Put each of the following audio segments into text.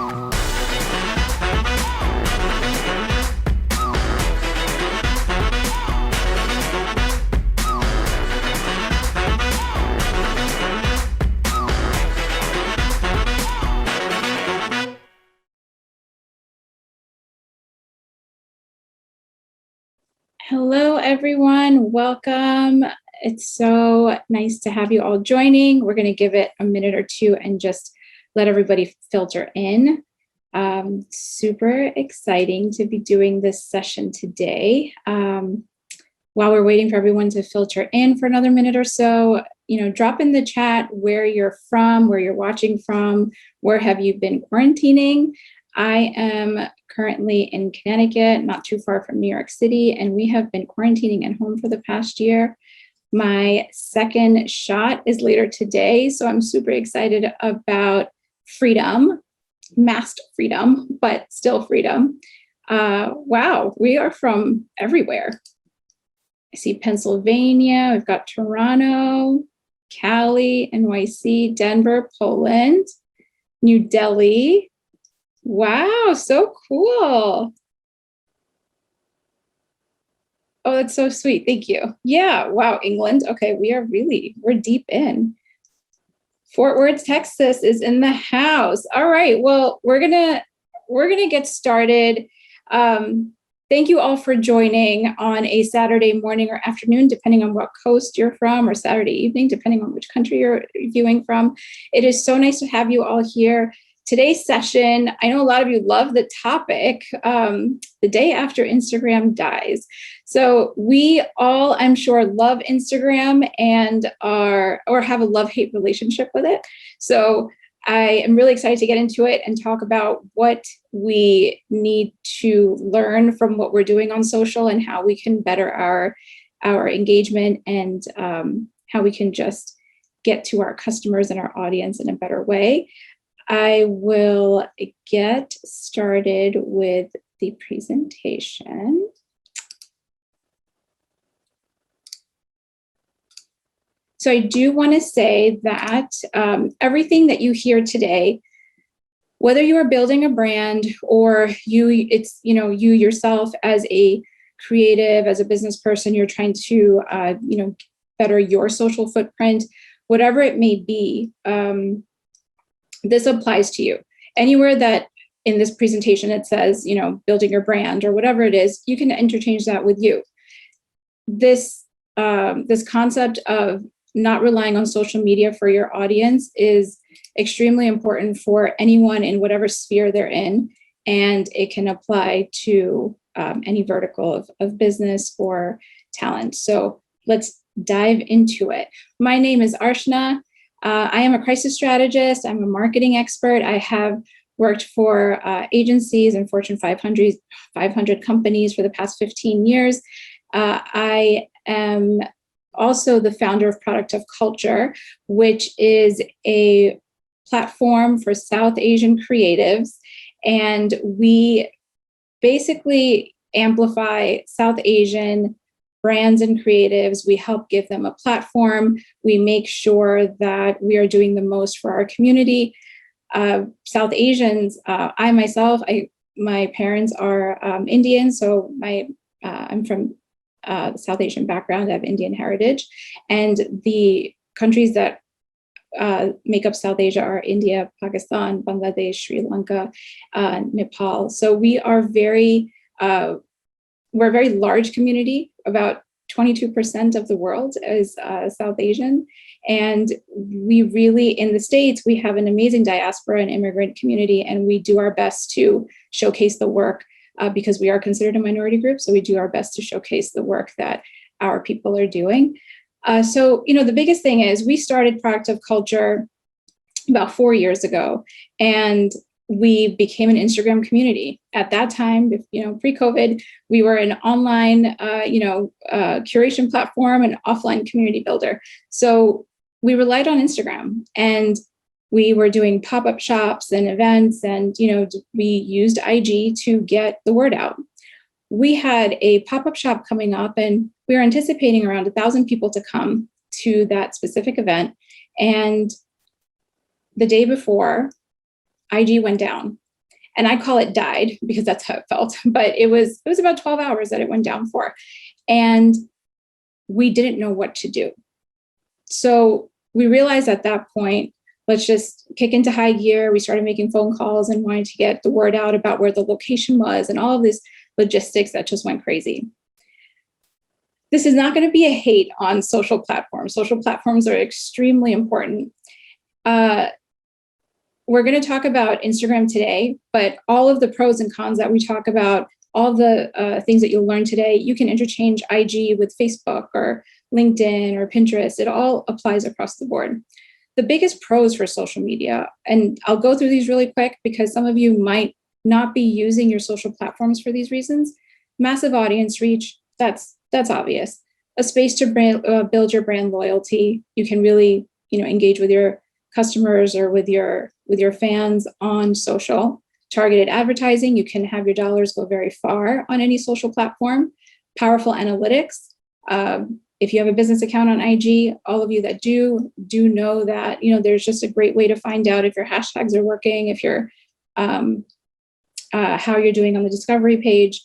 Hello, everyone. Welcome. It's so nice to have you all joining. We're going to give it a minute or two and just let everybody filter in. Super exciting to be doing this session today. While we're waiting for everyone to filter in for another minute or so, drop in the chat where you're from, where you're watching from, where have you been quarantining. I am currently in Connecticut, not too far from New York City, and we have been quarantining at home for the past year. My second shot is later today, so I'm super excited about freedom, masked freedom, but still freedom. Wow, we are from everywhere. I see Pennsylvania, we've got Toronto, Cali, NYC, Denver, Poland, New Delhi. Wow, so cool. Oh, that's so sweet. Thank you. Yeah, wow, England. Okay, we're deep in. Fort Worth, Texas is in the house. All right, well, we're gonna get started. Thank you all for joining on a Saturday morning or afternoon, depending on what coast you're from, or Saturday evening, depending on which country you're viewing from. It is so nice to have you all here. Today's session, I know a lot of you love the topic, the day after Instagram dies. So we all, I'm sure, love Instagram and have a love-hate relationship with it. So I am really excited to get into it and talk about what we need to learn from what we're doing on social and how we can better our engagement and how we can just get to our customers and our audience in a better way. I will get started with the presentation. So I do want to say that everything that you hear today, whether you are building a brand or you yourself as a creative, as a business person, you're trying to better your social footprint, whatever it may be, this applies to you. Anywhere that in this presentation it says, building your brand or whatever it is, you can interchange that with you. This concept of not relying on social media for your audience is extremely important for anyone in whatever sphere they're in, and it can apply to any vertical of business or talent. So let's dive into it. My name is Arshna. I am a crisis strategist. I'm a marketing expert. I have worked for agencies and Fortune 500 companies for the past 15 years. I am also the founder of Product of Culture, which is a platform for South Asian creatives. And we basically amplify South Asian brands and creatives. We help give them a platform. We make sure that we are doing the most for our community. South Asians, my parents are Indian, so I'm from South Asian background. I have Indian heritage. And the countries that make up South Asia are India, Pakistan, Bangladesh, Sri Lanka, Nepal. So we're a very large community. About 22% of the world is South Asian. And we really, in the States, we have an amazing diaspora and immigrant community, and we do our best to showcase the work because we are considered a minority group. So we do our best to showcase the work that our people are doing. So the biggest thing is we started Product of Culture about 4 years ago, and we became an Instagram community. At that time, pre-COVID, we were an online, curation platform and offline community builder. So we relied on Instagram, and we were doing pop-up shops and events, and we used IG to get the word out. We had a pop-up shop coming up, and we were anticipating around 1,000 people to come to that specific event. And the day before, IG went down. And I call it died because that's how it felt. But it was about 12 hours that it went down for. And we didn't know what to do. So we realized at that point, let's just kick into high gear. We started making phone calls and wanting to get the word out about where the location was and all of this logistics that just went crazy. This is not going to be a hate on social platforms. Social platforms are extremely important. We're going to talk about Instagram today, but all of the pros and cons that we talk about, all the things that you'll learn today, you can interchange IG with Facebook or LinkedIn or Pinterest. It all applies across the board. The biggest pros for social media, and I'll go through these really quick because some of you might not be using your social platforms for these reasons. Massive audience reach, that's obvious. A space to build your brand loyalty. You can really, engage with your customers or with your fans on social. Targeted advertising, you can have your dollars go very far on any social platform. Powerful analytics. If you have a business account on IG, all of you that do know that, there's just a great way to find out if your hashtags are working, if you're, how you're doing on the discovery page.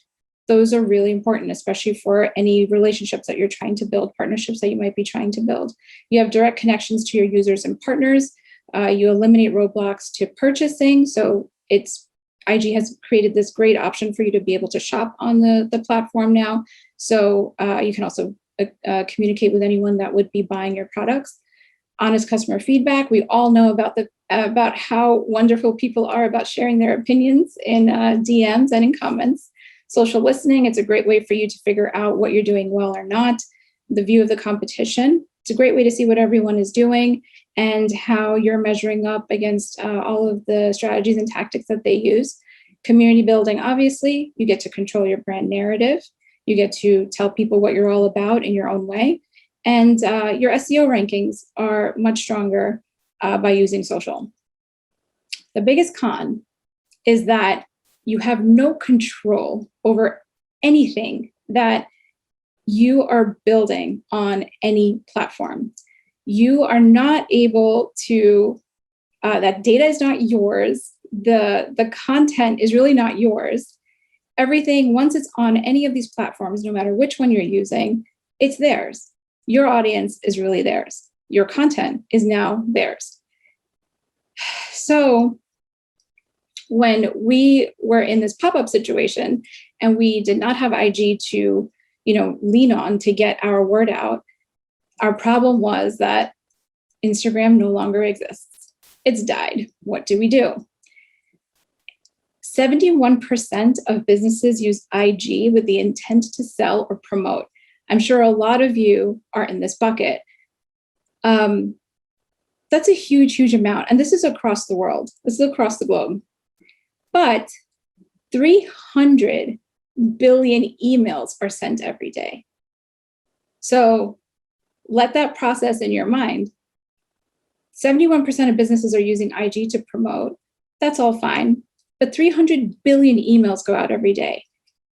Those are really important, especially for any relationships that you're trying to build, partnerships that you might be trying to build. You have direct connections to your users and partners. You eliminate roadblocks to purchasing. So IG has created this great option for you to be able to shop on the platform now. So you can also communicate with anyone that would be buying your products. Honest customer feedback. We all know about how wonderful people are about sharing their opinions in DMs and in comments. Social listening, it's a great way for you to figure out what you're doing well or not. The view of the competition, it's a great way to see what everyone is doing and how you're measuring up against all of the strategies and tactics that they use. Community building, obviously, you get to control your brand narrative. You get to tell people what you're all about in your own way. And your SEO rankings are much stronger by using social. The biggest con is that you have no control over anything that you are building on any platform. You are not able to, that data is not yours. The content is really not yours. Everything, once it's on any of these platforms, no matter which one you're using, it's theirs. Your audience is really theirs. Your content is now theirs. So when we were in this pop-up situation and we did not have IG to, lean on to get our word out, our problem was that Instagram no longer exists. It's died. What do we do? 71% of businesses use IG with the intent to sell or promote. I'm sure a lot of you are in this bucket. That's a huge, huge amount. And this is across the world. This is across the globe. But 300 billion emails are sent every day. So let that process in your mind. 71% of businesses are using IG to promote. That's all fine. But 300 billion emails go out every day.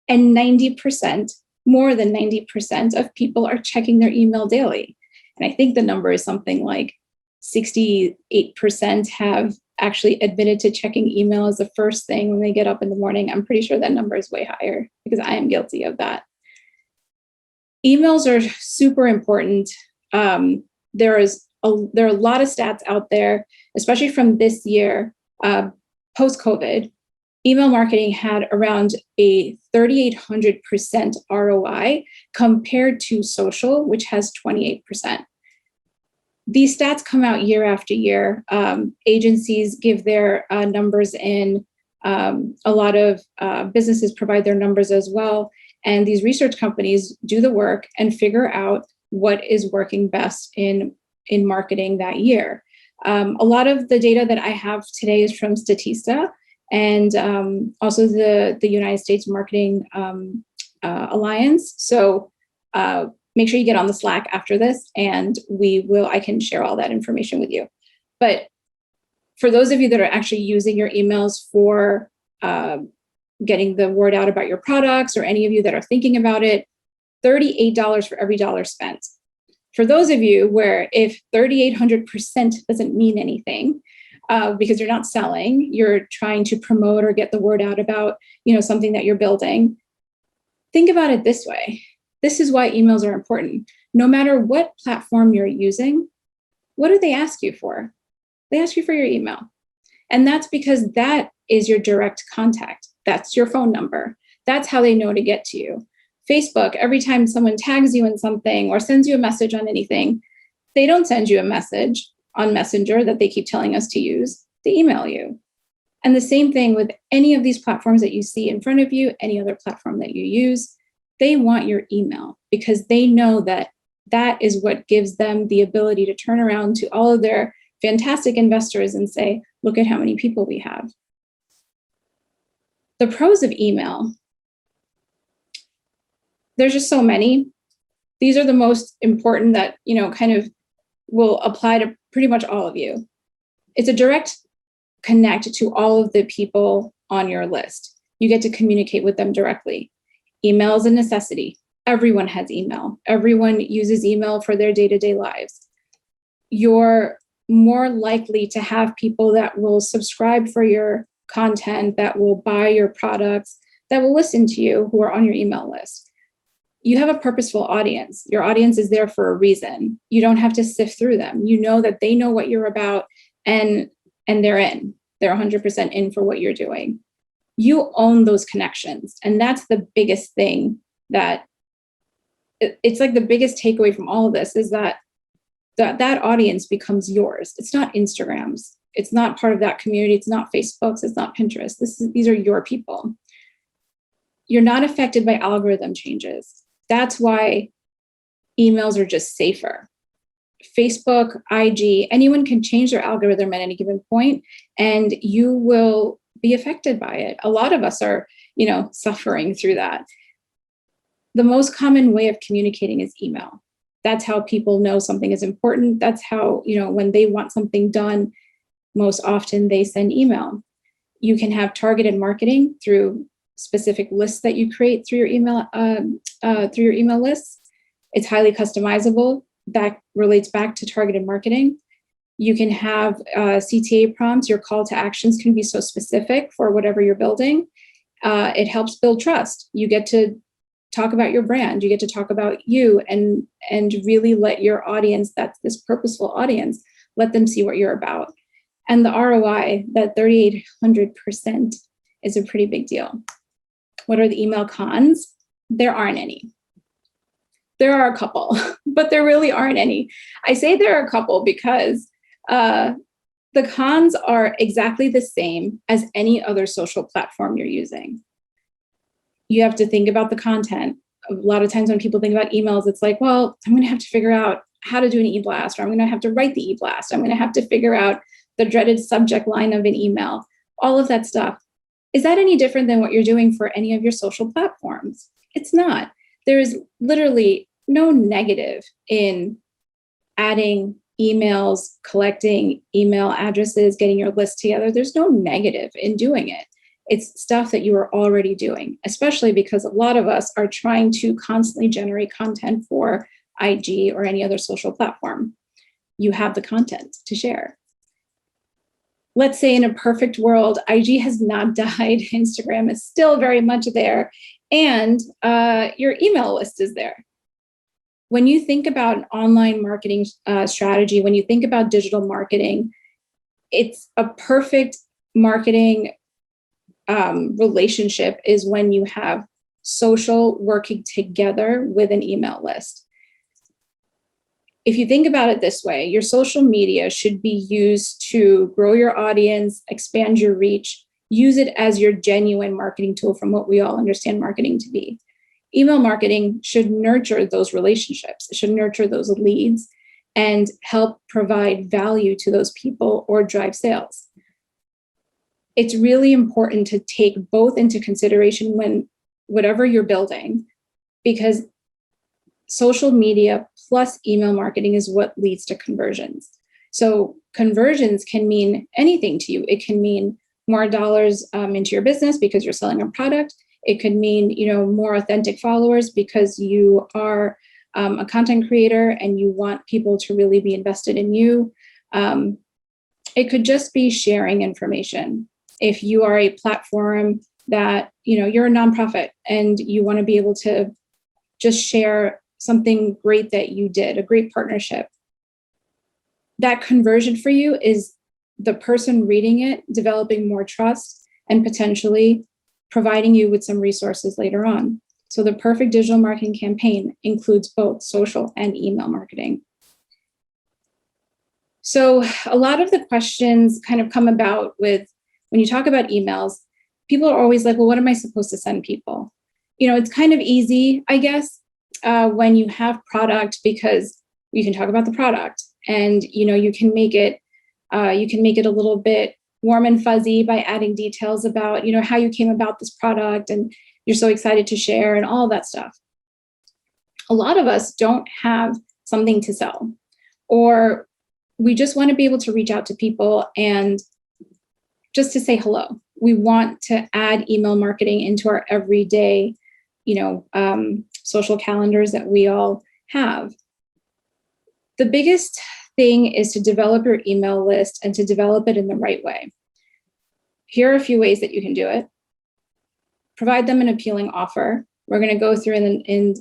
And 90%, more than 90% of people are checking their email daily. And I think the number is something like 68% have actually admitted to checking email as the first thing when they get up in the morning. I'm pretty sure that number is way higher because I am guilty of that. Emails are super important. There are a lot of stats out there, especially from this year, post-COVID. Email marketing had around a 3,800% ROI compared to social, which has 28%. These stats come out year after year. Agencies give their numbers in. A lot of businesses provide their numbers as well. And these research companies do the work and figure out what is working best in marketing that year. A lot of the data that I have today is from Statista and also the United States Marketing Alliance. So make sure you get on the Slack after this and I can share all that information with you. But for those of you that are actually using your emails for getting the word out about your products, or any of you that are thinking about it, $38 for every dollar spent. For those of you where if 3,800% doesn't mean anything, because you're not selling, you're trying to promote or get the word out about, something that you're building. Think about it this way. This is why emails are important. No matter what platform you're using, what do they ask you for? They ask you for your email. And that's because that is your direct contact. That's your phone number. That's how they know to get to you. Facebook, every time someone tags you in something or sends you a message on anything, they don't send you a message on Messenger that they keep telling us to use. They email you. And the same thing with any of these platforms that you see in front of you, any other platform that you use, they want your email because they know that that is what gives them the ability to turn around to all of their fantastic investors and say, look at how many people we have. The pros of email, there's just so many. These are the most important that, kind of will apply to pretty much all of you. It's a direct connect to all of the people on your list. You get to communicate with them directly. Email is a necessity. Everyone has email. Everyone uses email for their day-to-day lives. You're more likely to have people that will subscribe for your content, that will buy your products, that will listen to you, who are on your email list. You have a purposeful audience. Your audience is there for a reason. You don't have to sift through them. You know that they know what you're about and they're in. They're 100% in for what you're doing. You own those connections. And that's the biggest thing that it's like the biggest takeaway from all of this is that audience becomes yours. It's not Instagram's. It's not part of that community. It's not Facebook's. It's not Pinterest. These are your people. You're not affected by algorithm changes. That's why emails are just safer. Facebook, IG, anyone can change their algorithm at any given point, and you will be affected by it. A lot of us are, suffering through that. The most common way of communicating is email. That's how people know something is important. That's how, when they want something done, most often they send email. You can have targeted marketing through specific lists that you create through your email lists. It's highly customizable. That relates back to targeted marketing. You can have CTA prompts. Your call to actions can be so specific for whatever you're building. It helps build trust. You get to talk about your brand. You get to talk about you and really let your audience, that's this purposeful audience, let them see what you're about. And the ROI, that 3,800%, is a pretty big deal. What are the email cons? There aren't any. There are a couple, but there really aren't any. I say there are a couple because the cons are exactly the same as any other social platform you're using. You have to think about the content. A lot of times when people think about emails, it's like, well, I'm going to have to figure out how to do an e-blast, or I'm going to have to write the e-blast. I'm going to have to figure out the dreaded subject line of an email, all of that stuff. Is that any different than what you're doing for any of your social platforms? It's not. There is literally no negative in adding emails, collecting email addresses, getting your list together. There's no negative in doing it. It's stuff that you are already doing, especially because a lot of us are trying to constantly generate content for IG or any other social platform. You have the content to share. Let's say in a perfect world, IG has not died, Instagram is still very much there, and your email list is there. When you think about an online marketing strategy, when you think about digital marketing, it's a perfect marketing relationship is when you have social working together with an email list. If you think about it this way, your social media should be used to grow your audience, expand your reach, use it as your genuine marketing tool from what we all understand marketing to be. Email marketing should nurture those relationships. It should nurture those leads and help provide value to those people or drive sales. It's really important to take both into consideration when whatever you're building, because social media plus email marketing is what leads to conversions. So conversions can mean anything to you. It can mean more dollars into your business because you're selling a product. It could mean, more authentic followers because you are a content creator and you want people to really be invested in you. It could just be sharing information. If you are a platform that, you're a nonprofit and you want to be able to just share something great that you did, a great partnership, that conversion for you is the person reading it, developing more trust, and potentially providing you with some resources later on. So the perfect digital marketing campaign includes both social and email marketing. So a lot of the questions kind of come about with, when you talk about emails, people are always like, well, what am I supposed to send people? It's kind of easy, I guess, when you have product, because you can talk about the product and, you can make it a little bit warm and fuzzy by adding details about, how you came about this product and you're so excited to share and all that stuff. A lot of us don't have something to sell, or we just want to be able to reach out to people and just to say hello. We want to add email marketing into our everyday, social calendars that we all have. The biggest thing is to develop your email list and to develop it in the right way. Here are a few ways that you can do it. Provide them an appealing offer. We're going to go through in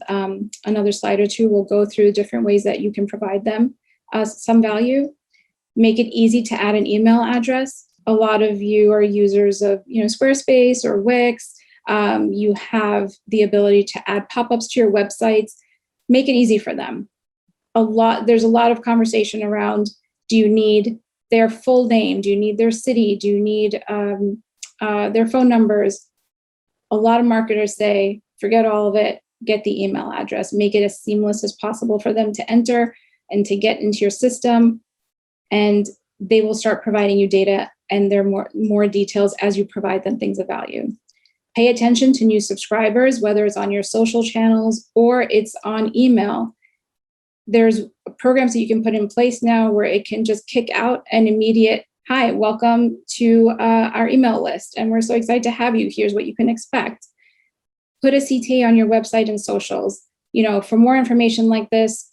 another slide or two. We'll go through different ways that you can provide them some value. Make it easy to add an email address. A lot of you are users of Squarespace or Wix. You have the ability to add pop-ups to your websites. Make it easy for them. There's a lot of conversation around, do you need their full name? Do you need their city? Do you need their phone numbers? A lot of marketers say, forget all of it, get the email address, make it as seamless as possible for them to enter and to get into your system. And they will start providing you data and there are more details as you provide them things of value. Pay attention to new subscribers, whether it's on your social channels or it's on email. There's programs that you can put in place now where it can just kick out an immediate, hi, welcome to our email list. And we're so excited to have you. Here's what you can expect. Put a CTA on your website and socials. For more information like this,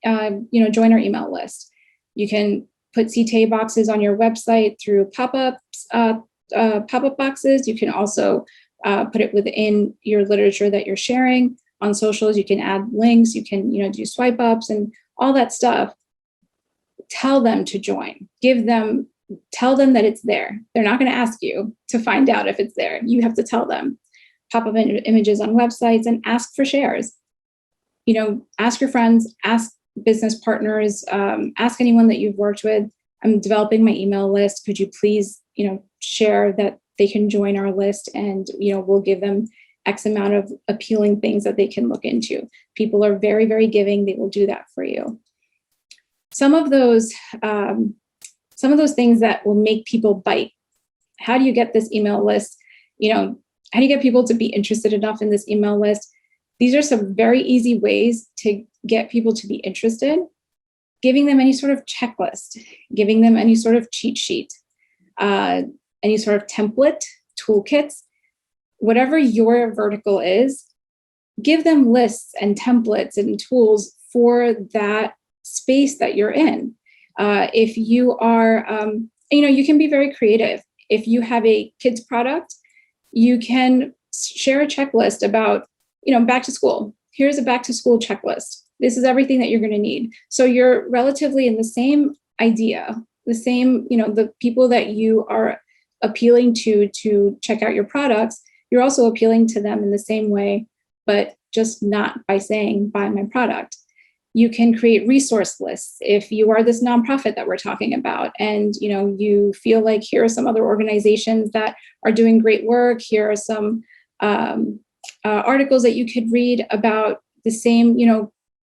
join our email list. You can put CTA boxes on your website through pop-ups, pop-up boxes. You can also put it within your literature that you're sharing. On socials, you can add links, you can, do swipe ups and all that stuff. Tell them to join. Tell them that it's there. They're not going to ask you to find out if it's there. You have to tell them. Pop up images on websites and ask for shares. Ask your friends, ask business partners, ask anyone that you've worked with. I'm developing my email list. Could you please, share that they can join our list, and, we'll give them X amount of appealing things that they can look into. People are very, very giving. They will do that for you. Some of those things that will make people bite. How do you get this email list? How do you get people to be interested enough in this email list? These are some very easy ways to get people to be interested. Giving them any sort of checklist, giving them any sort of cheat sheet, any sort of template, toolkits, whatever your vertical is, give them lists and templates and tools for that space that you're in. If you are, you can be very creative. If you have a kids product, you can share a checklist about, back to school. Here's a back to school checklist. This is everything that you're going to need. So you're relatively in the same idea, the same, the people that you are appealing to check out your products, you're also appealing to them in the same way, but just not by saying, buy my product. You can create resource lists. If you are this nonprofit that we're talking about, and you feel like here are some other organizations that are doing great work, here are some articles that you could read about the same,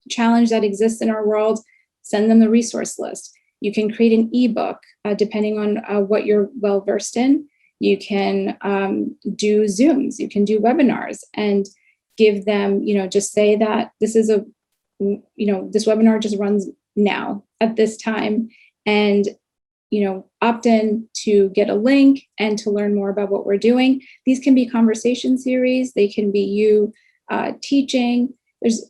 challenge that exists in our world, send them the resource list. You can create an ebook, depending on what you're well versed in. You can do Zooms, you can do webinars, and give them, just say that this is this webinar just runs now at this time, and, opt in to get a link and to learn more about what we're doing. These can be conversation series. They can be you teaching. There's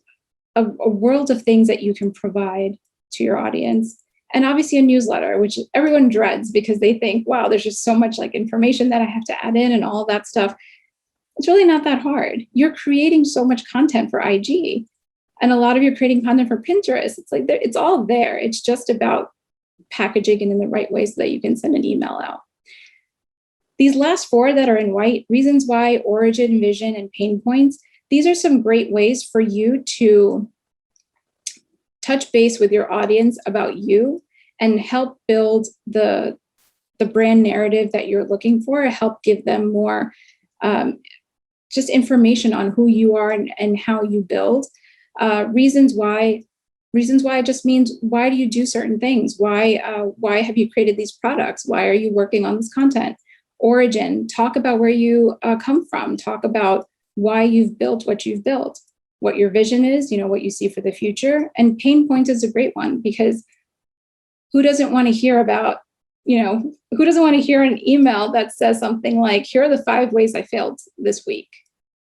a world of things that you can provide to your audience. And obviously a newsletter, which everyone dreads because they think, wow, there's just so much like information that I have to add in and all that stuff. It's really not that hard. You're creating so much content for IG, and a lot of you creating content for Pinterest. It's like it's all there. It's just about packaging it in the right way so that you can send an email out. These last 4 that are in white, reasons why, origin, vision, and pain points, these are some great ways for you to touch base with your audience about you and help build the brand narrative that you're looking for, help give them more just information on who you are and how you build. Reasons why just means, why do you do certain things? Why have you created these products? Why are you working on this content? Origin, talk about where you come from. Talk about why you've built what you've built, what your vision is, what you see for the future. And pain points is a great one, because who doesn't want to hear about, who doesn't want to hear an email that says something like, here are the 5 ways I failed this week?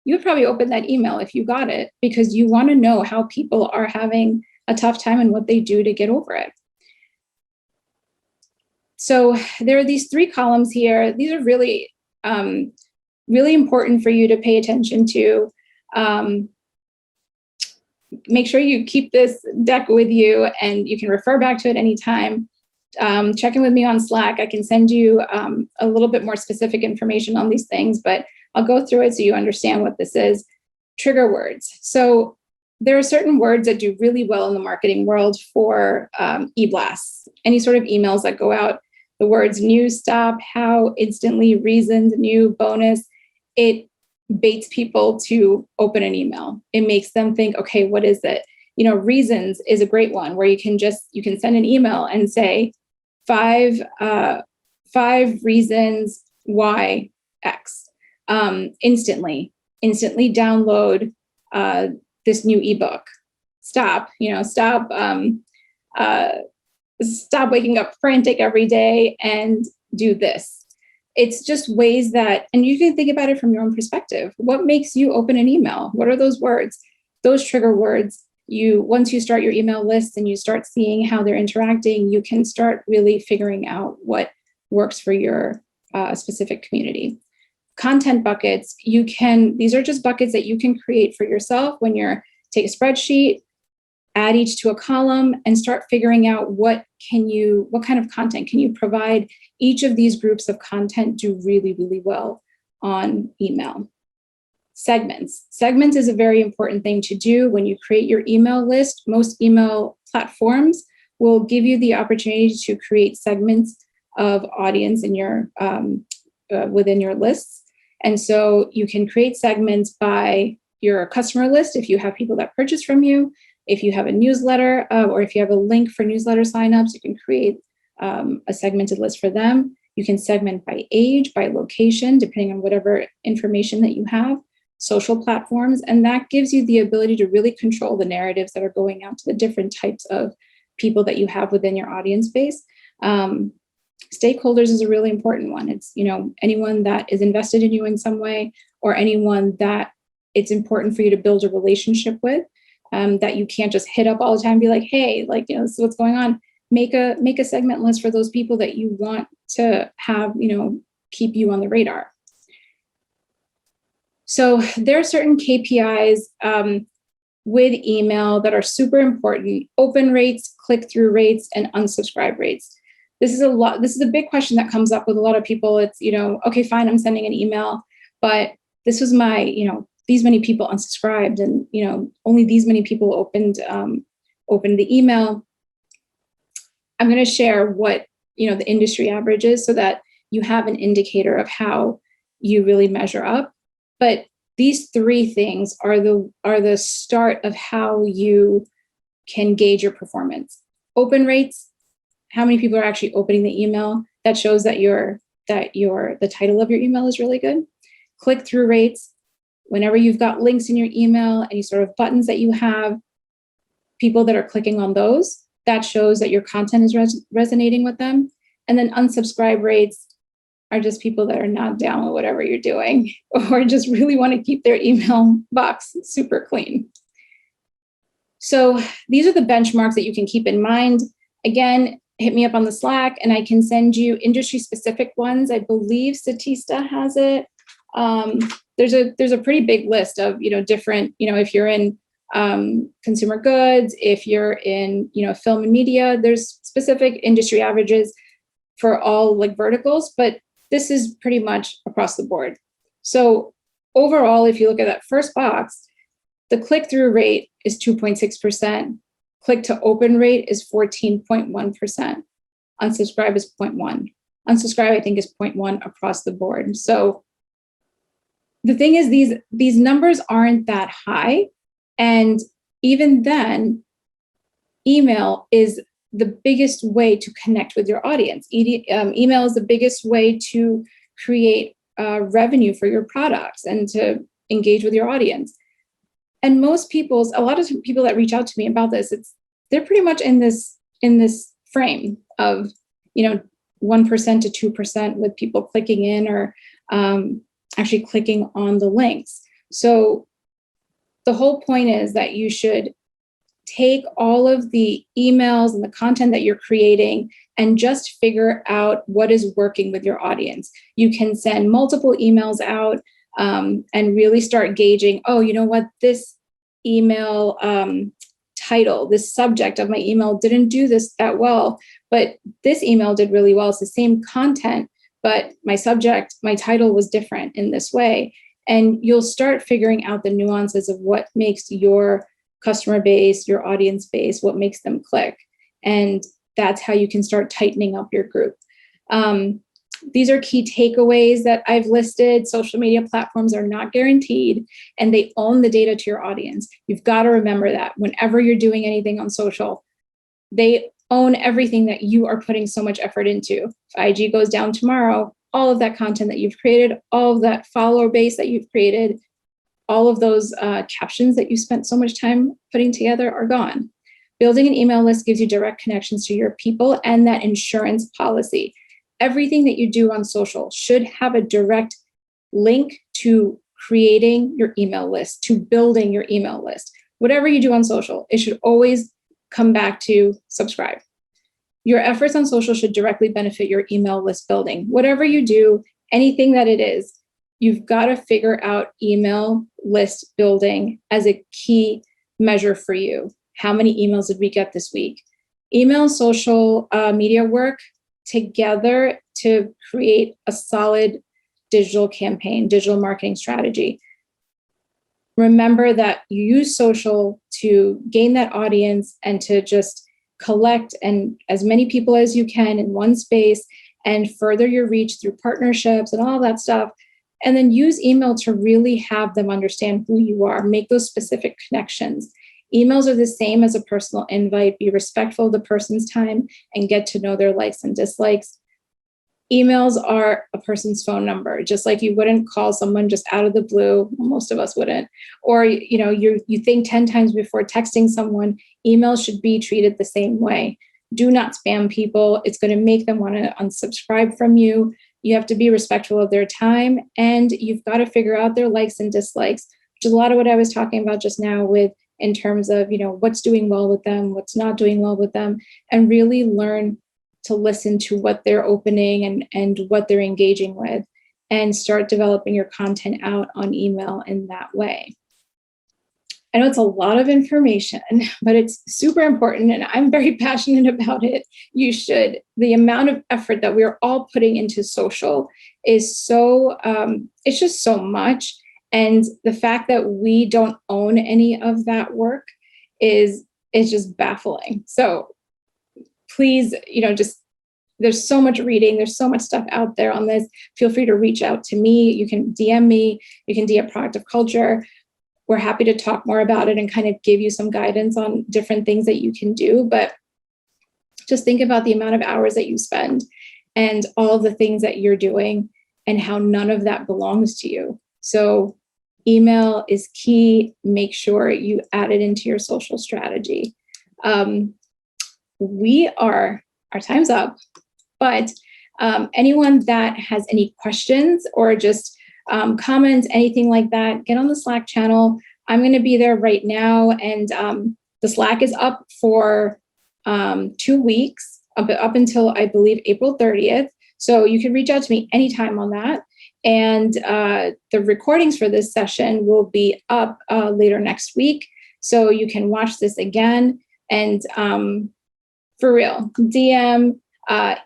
You would probably open that email if you got it, because you want to know how people are having a tough time and what they do to get over it. So there are these 3 columns here. These are really, really important for you to pay attention to. Make sure you keep this deck with you and you can refer back to it anytime. Check in with me on Slack. I can send you a little bit more specific information on these things, but I'll go through it so you understand what this is. Trigger words. So there are certain words that do really well in the marketing world for e-blasts, any sort of emails that go out. The words new, stop, how, instantly, reasons, new, bonus. It baits people to open an email. It makes them think, okay, what is it? Reasons is a great one, where you can send an email and say 5 reasons why X. Instantly download this new ebook. Stop waking up frantic every day and do this. It's just ways that, and you can think about it from your own perspective. What makes you open an email? What are those words? Those trigger words. Once you start your email list and you start seeing how they're interacting, you can start really figuring out what works for your specific community. Content buckets, these are just buckets that you can create for yourself when take a spreadsheet, add each to a column, and start figuring out what kind of content can you provide. Each of these groups of content do really, really well on email. Segments is a very important thing to do when you create your email list. Most email platforms will give you the opportunity to create segments of audience in your within your lists. And so you can create segments by your customer list if you have people that purchase from you. If you have a newsletter or if you have a link for newsletter signups, you can create a segmented list for them. You can segment by age, by location, depending on whatever information that you have, social platforms, and that gives you the ability to really control the narratives that are going out to the different types of people that you have within your audience base. Stakeholders is a really important one. It's, anyone that is invested in you in some way, or anyone that it's important for you to build a relationship with, that you can't just hit up all the time and be like, hey, this is what's going on. Make a segment list for those people that you want to have, keep you on the radar. So there are certain KPIs with email that are super important: open rates, click-through rates, and unsubscribe rates. This is a big question that comes up with a lot of people. It's, okay, fine, I'm sending an email, but this was my, these many people unsubscribed, and, only these many people opened the email. I'm going to share what, the industry average is so that you have an indicator of how you really measure up. But these 3 things are the start of how you can gauge your performance. Open rates, how many people are actually opening the email. That shows that the title of your email is really good. Click-through rates, whenever you've got links in your email, any sort of buttons that you have, people that are clicking on those, that shows that your content is resonating with them. And then unsubscribe rates are just people that are not down with whatever you're doing, or just really want to keep their email box super clean. So these are the benchmarks that you can keep in mind. Again, hit me up on the Slack and I can send you industry specific ones. I believe Statista has it. There's a pretty big list of, different, if you're in consumer goods, if you're in, film and media, there's specific industry averages for all like verticals, but this is pretty much across the board. So overall, if you look at that first box, the click-through rate is 2.6%. Click to open rate is 14.1%. Unsubscribe is 0.1. Unsubscribe, I think, is 0.1 across the board. So the thing is, these numbers aren't that high. And even then, email is the biggest way to connect with your audience. Email is the biggest way to create revenue for your products and to engage with your audience. And a lot of people that reach out to me about this, they're pretty much in this frame of, 1% to 2% with people clicking in or actually clicking on the links. So the whole point is that you should take all of the emails and the content that you're creating and just figure out what is working with your audience. You can send multiple emails out and really start gauging, oh, you know what, this email title, this subject of my email didn't do this that well, but this email did really well. It's the same content, but my title was different in this way. And you'll start figuring out the nuances of what makes your customer base, your audience base, what makes them click. And that's how you can start tightening up your group. These are key takeaways that I've listed. Social media platforms are not guaranteed, and they own the data to your audience. You've got to remember that whenever you're doing anything on social, they own everything that you are putting so much effort into. If IG goes down tomorrow, all of that content that you've created, all of that follower base that you've created, all of those captions that you spent so much time putting together are gone. Building an email list gives you direct connections to your people and that insurance policy. Everything that you do on social should have a direct link to creating your email list, to building your email list. Whatever you do on social, it should always come back to subscribe. Your efforts on social should directly benefit your email list building. Whatever you do, anything that it is, you've got to figure out email list building as a key measure for you. How many emails did we get this week? Email and social media work together to create a solid digital campaign, digital marketing strategy. Remember that you use social to gain that audience and to just collect and as many people as you can in one space and further your reach through partnerships and all that stuff. And then use email to really have them understand who you are, make those specific connections. Emails are the same as a personal invite. Be respectful of the person's time and get to know their likes and dislikes. Emails are a person's phone number, just like you wouldn't call someone just out of the blue. Well, most of us wouldn't. Or, you think 10 times before texting someone. Emails should be treated the same way. Do not spam people. It's going to make them want to unsubscribe from you. You have to be respectful of their time, and you've got to figure out their likes and dislikes, which is a lot of what I was talking about just now with in terms of, what's doing well with them, what's not doing well with them, and really learn to listen to what they're opening and what they're engaging with, and start developing your content out on email in that way. I know it's a lot of information, but it's super important and I'm very passionate about it. You should. The amount of effort that we're all putting into social is so, it's just so much. And the fact that we don't own any of that work is just baffling. So please, there's so much reading, there's so much stuff out there on this. Feel free to reach out to me. You can DM me, you can DM Product of Culture. We're happy to talk more about it and kind of give you some guidance on different things that you can do. But just think about the amount of hours that you spend and all the things that you're doing and how none of that belongs to you. So email is key. Make sure you add it into your social strategy. Our time's up, but anyone that has any questions or just comments, anything like that, get on the Slack channel. I'm going to be there right now. And the Slack is up for 2 weeks. up until, I believe, April 30th. So you can reach out to me anytime on that. And the recordings for this session will be up later next week. So you can watch this again. And for real, DM,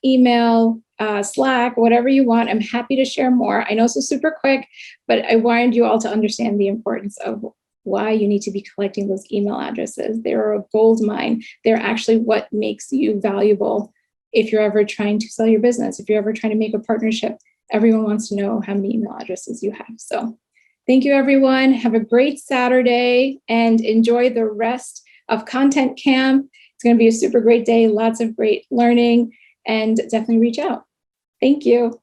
email, Slack, whatever you want. I'm happy to share more. I know this is super quick, but I wanted you all to understand the importance of why you need to be collecting those email addresses. They're a gold mine. They're actually what makes you valuable if you're ever trying to sell your business, if you're ever trying to make a partnership. Everyone wants to know how many email addresses you have. So thank you, everyone. Have a great Saturday and enjoy the rest of Content Camp. It's going to be a super great day, lots of great learning, and definitely reach out. Thank you.